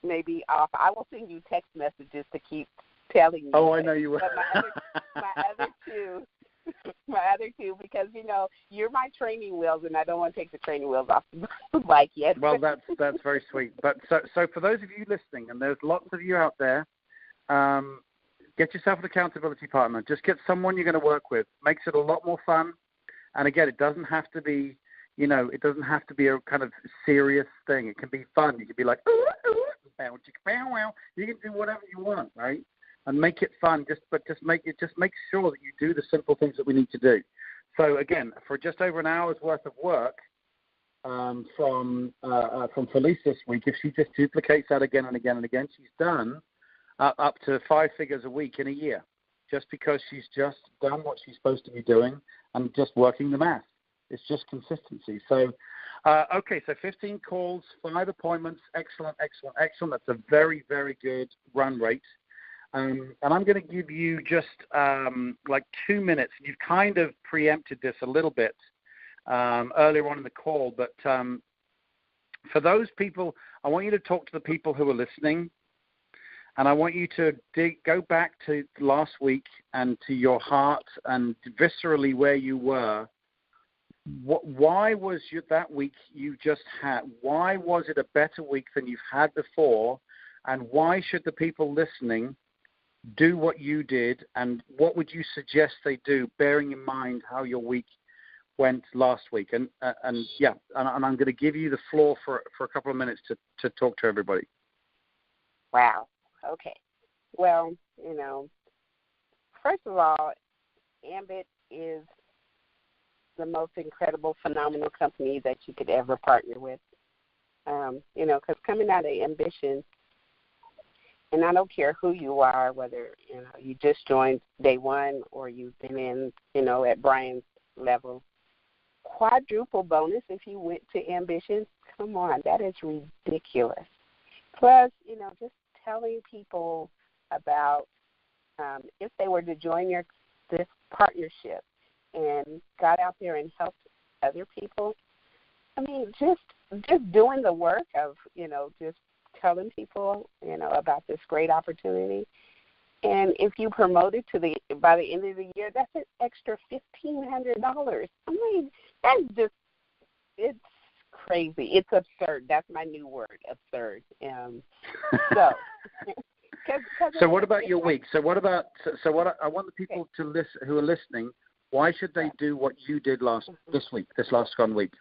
maybe off. I will send you text messages to keep telling you. Oh, I know you will. But my other two, because, you're my training wheels, and I don't want to take the training wheels off the bike yet. Well, that's very sweet. But so for those of you listening, and there's lots of you out there, get yourself an accountability partner. Just get someone you're going to work with. Makes it a lot more fun. And again, it doesn't have to be, it doesn't have to be a kind of serious thing. It can be fun. You can be like, you can do whatever you want, right? And make it fun. Just make sure that you do the simple things that we need to do. So again, for just over an hour's worth of work from Felice this week, if she just duplicates that again and again and again, she's done up to 5 figures a week in a year, just because she's just done what she's supposed to be doing and just working the math. It's just consistency. So, so 15 calls, 5 appointments. Excellent. That's a very, very good run rate. And I'm going to give you just 2 minutes. You've kind of preempted this a little bit earlier on in the call, but for those people, I want you to talk to the people who are listening, and I want you to go back to last week and to your heart and viscerally where you were. Why was that week you just had? Why was it a better week than you've had before? And why should the people listening do what you did? And what would you suggest they do, bearing in mind how your week went last week? And I'm going to give you the floor for a couple of minutes to talk to everybody. Wow. Okay. Well, first of all, Ambit is the most incredible, phenomenal company that you could ever partner with. Because coming out of Ambition, and I don't care who you are, whether, you just joined day one or you've been in, at Brian's level, quadruple bonus if you went to Ambition. Come on, that is ridiculous. Plus, just telling people about if they were to join this partnership and got out there and helped other people. I mean, just just doing the work of, just telling people, about this great opportunity. And if you promote it by the end of the year, that's an extra $1,500. I mean, that's just, it's crazy. It's absurd. That's my new word, absurd. So what about your week? I want the people to listen who are listening. Why should they do what you did this last gone week?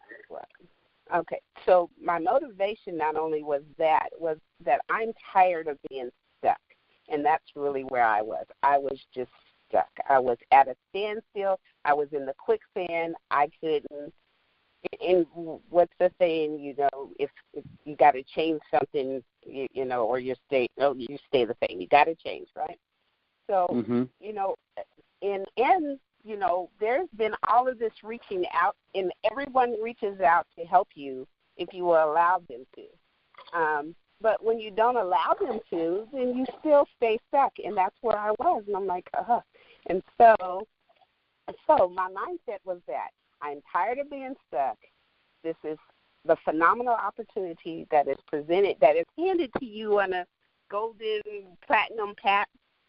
Okay. So my motivation not only was that I'm tired of being stuck, and that's really where I was. I was just stuck. I was at a standstill. I was in the quicksand. I couldn't. And what's the saying? If you got to change something, or you stay the same. You got to change, right? So, there's been all of this reaching out, and everyone reaches out to help you if you will allow them to. But when you don't allow them to, then you still stay stuck, and that's where I was. And I'm like, And so my mindset was that I'm tired of being stuck. This is the phenomenal opportunity that is presented, that is handed to you on a golden platinum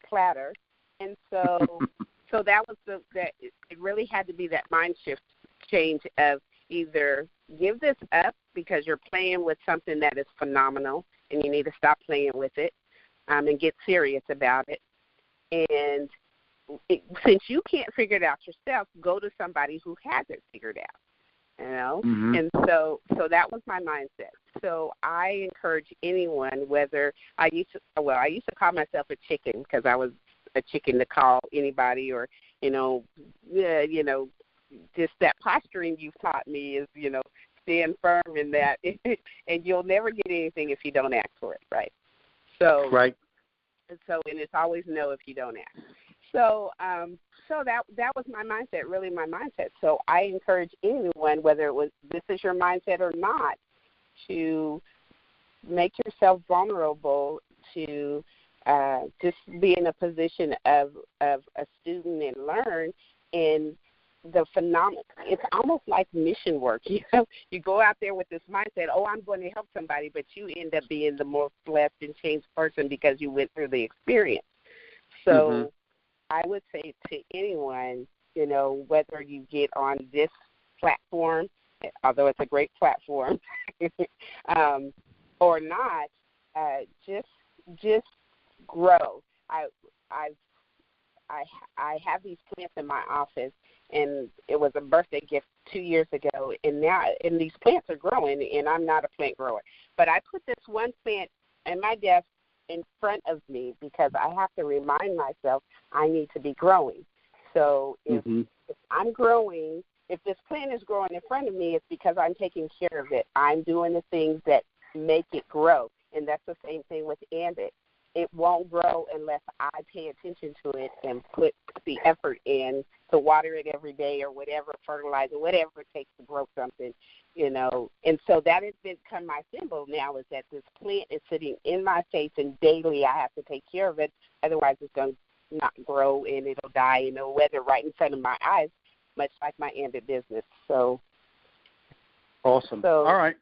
platter. And so that was it really had to be that mind shift change of either give this up because you're playing with something that is phenomenal and you need to stop playing with it and get serious about it. And since you can't figure it out yourself, go to somebody who has it figured out. And so that was my mindset. So I encourage anyone, whether I used to call myself a chicken because I was a chicken to call anybody, or just that posturing you've taught me is stand firm in that, and you'll never get anything if you don't ask for it, right? So right. So and it's always no if you don't ask. So that was my mindset, really my mindset. So I encourage anyone, whether this is your mindset or not, to make yourself vulnerable to just be in a position of a student and learn. And the phenomenon, it's almost like mission work. You go out there with this mindset, I'm going to help somebody, but you end up being the most blessed and changed person because you went through the experience. So I would say to anyone, whether you get on this platform, although it's a great platform, or not, just grow. I have these plants in my office, and it was a birthday gift 2 years ago, and these plants are growing, and I'm not a plant grower. But I put this one plant in my desk in front of me because I have to remind myself I need to be growing. So if I'm growing, if this plant is growing in front of me, it's because I'm taking care of it. I'm doing the things that make it grow, and that's the same thing with Ambit. It won't grow unless I pay attention to it and put the effort in to water it every day or whatever, fertilizer, whatever it takes to grow something, And so that has become my symbol now, is that this plant is sitting in my face, and daily I have to take care of it. Otherwise it's going to not grow and it'll die in the weather right in front of my eyes, much like my Ambit Business. So awesome. All right.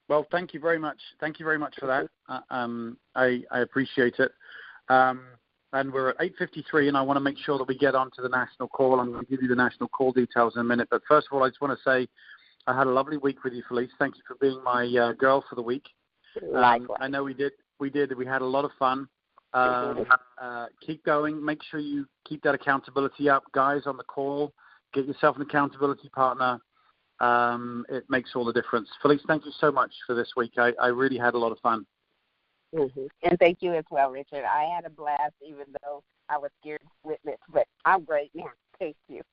Well, thank you very much. Thank you very much for that. I appreciate it. And we're at 8:53, and I want to make sure that we get on to the national call. I'm going to give you the national call details in a minute. But first of all, I just want to say I had a lovely week with you, Felice. Thank you for being my girl for the week. Likewise. I know we did. We had a lot of fun. Keep going. Make sure you keep that accountability up. Guys on the call, get yourself an accountability partner. It makes all the difference. Felice, thank you so much for this week. I really had a lot of fun. And thank you as well, Richard. I had a blast, even though I was scared to witness, but I'm great now. Thank you.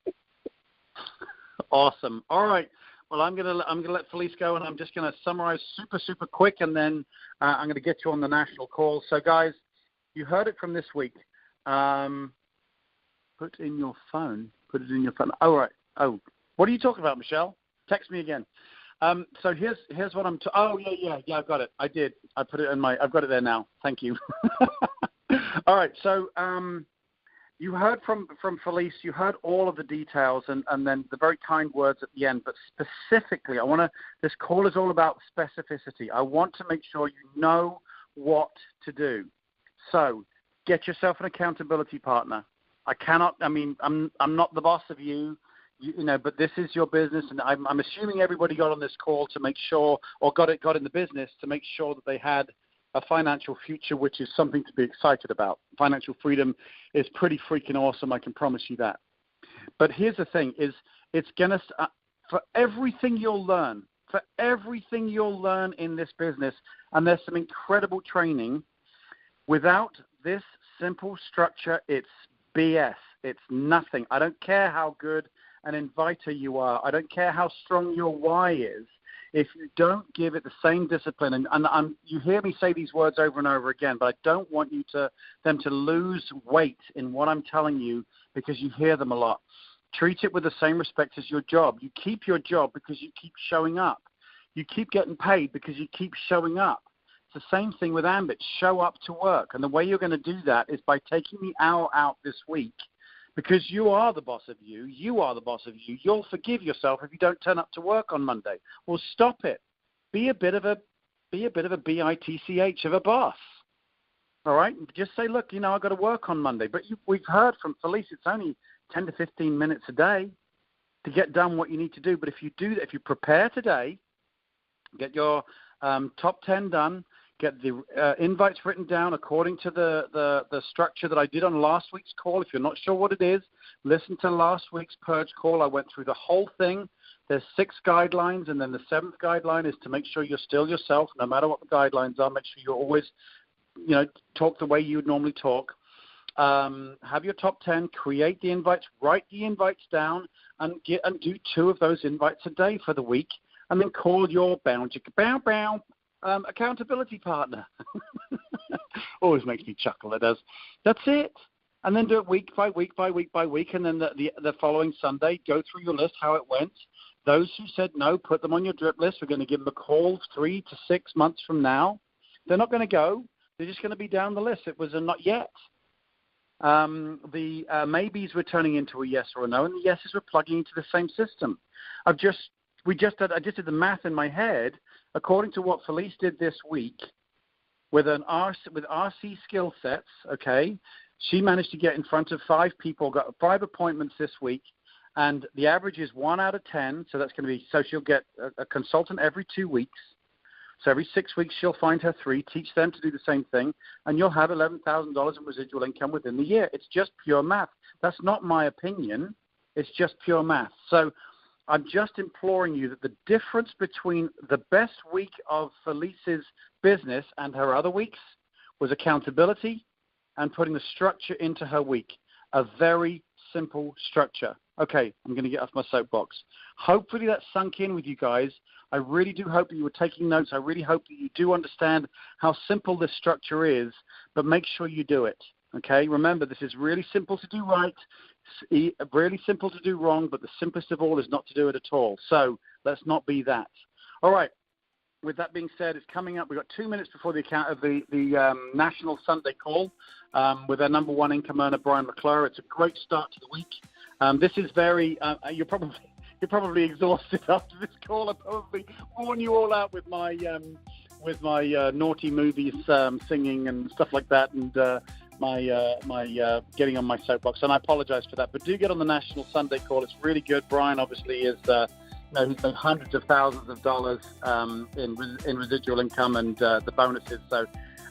Awesome. All right. Well, I'm gonna let Felice go, and I'm just gonna summarize super quick, and then I'm gonna get you on the national call. So, guys, you heard it from this week. Put in your phone. Put it in your phone. Oh, right. Oh, what are you talking about, Michelle? Text me again. So here's what I'm. Oh yeah. I've got it. I did. I put it in my. I've got it there now. Thank you. All right. So you heard from Felice, you heard all of the details and then the very kind words at the end, but specifically, this call is all about specificity. I want to make sure you know what to do. So get yourself an accountability partner. I'm not the boss of you, but this is your business, and I'm assuming everybody got on this call to make sure, or got in the business to make sure that they had a financial future, which is something to be excited about. Financial freedom is pretty freaking awesome, I can promise you that. But here's the thing, is it's going to, for everything you'll learn in this business, and there's some incredible training, without this simple structure, it's BS. It's nothing. I don't care how good an inviter you are. I don't care how strong your why is. If you don't give it the same discipline, and you hear me say these words over and over again, but I don't want them to lose weight in what I'm telling you, because you hear them a lot. Treat it with the same respect as your job. You keep your job because you keep showing up. You keep getting paid because you keep showing up. It's the same thing with Ambit. Show up to work. And the way you're going to do that is by taking the hour out this week, because you are the boss of you. You are the boss of you. You'll forgive yourself if you don't turn up to work on Monday. Well, stop it. Be a bit of a bitch of a boss. All right? Just say, look, I've got to work on Monday. But we've heard from Felice, it's only 10 to 15 minutes a day to get done what you need to do. But if you do that, if you prepare today, get your top 10 done, get the invites written down according to the structure that I did on last week's call. If you're not sure what it is, listen to last week's Purge call. I went through the whole thing. There's 6 guidelines, and then the 7th guideline is to make sure you're still yourself, no matter what the guidelines are. Make sure you always, talk the way you would normally talk. Have your top 10, create the invites, write the invites down, and do 2 of those invites a day for the week, and then call your accountability partner. Always makes me chuckle, it does. That's it. And then do it week by week by week by week, and then the following Sunday, go through your list, how it went. Those who said no, put them on your drip list. We're going to give them a call 3 to 6 months from now. They're not going to go. They're just going to be down the list. It was a not yet. The maybes were turning into a yes or a no, and the yeses were plugging into the same system. I just did the math in my head. According to what Felice did this week with RC skill sets, okay, she managed to get in front of 5 people, got 5 appointments this week, and the average is 1 out of 10. So that's going to be, so she'll get a consultant every 2 weeks. So every 6 weeks she'll find her 3, teach them to do the same thing, and you'll have $11,000 in residual income within the year. It's just pure math. That's not my opinion. It's just pure math. So I'm just imploring you that the difference between the best week of Felice's business and her other weeks was accountability and putting the structure into her week. A very simple structure. Okay, I'm going to get off my soapbox. Hopefully that sunk in with you guys. I really do hope that you were taking notes. I really hope that you do understand how simple this structure is, but make sure you do it. Okay, remember, this is really simple to do right, really simple to do wrong, but the simplest of all is not to do it at all. So let's not be that. All right. With that being said, it's coming up. We've got 2 minutes before the National Sunday call with our number 1 income earner, Brian McClure. It's a great start to the week. This is very. You're probably exhausted after this call. I probably worn you all out with my naughty movies singing and stuff like that, and my getting on my soapbox, and I apologize for that. But do get on the National Sunday call. It's really good. Brian obviously is, he's made hundreds of thousands of dollars in residual income and the bonuses. So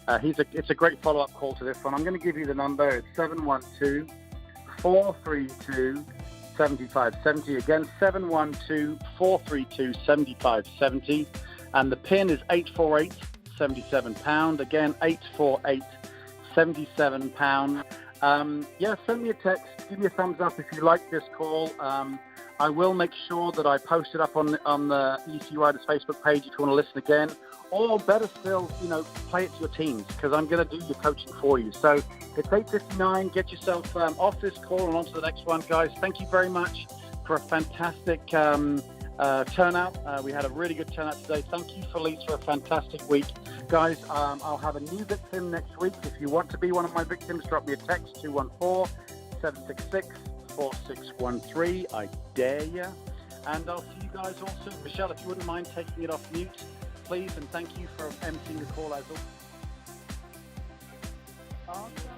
it's a great follow-up call to this one. I'm going to give you the number. It's 712-432-7570. Again, 712-432-7570. And the PIN is 848-77#. Again, 848-77#. Send me a text. Give me a thumbs up if you like this call. I will make sure that I post it up on the EC Riders Facebook page if you want to listen again. Or better still, play it to your teams, because I'm going to do your coaching for you. So it's 8:59. Get yourself off this call and on to the next one, guys. Thank you very much for a fantastic turnout. We had a really good turnout today. Thank you, Felice, for a fantastic week. Guys, I'll have a new victim next week. If you want to be one of my victims, drop me a text, 766-4613. I dare you. And I'll see you guys all soon. Michelle, if you wouldn't mind taking it off mute, please, and thank you for emceeing the call as always. Awesome.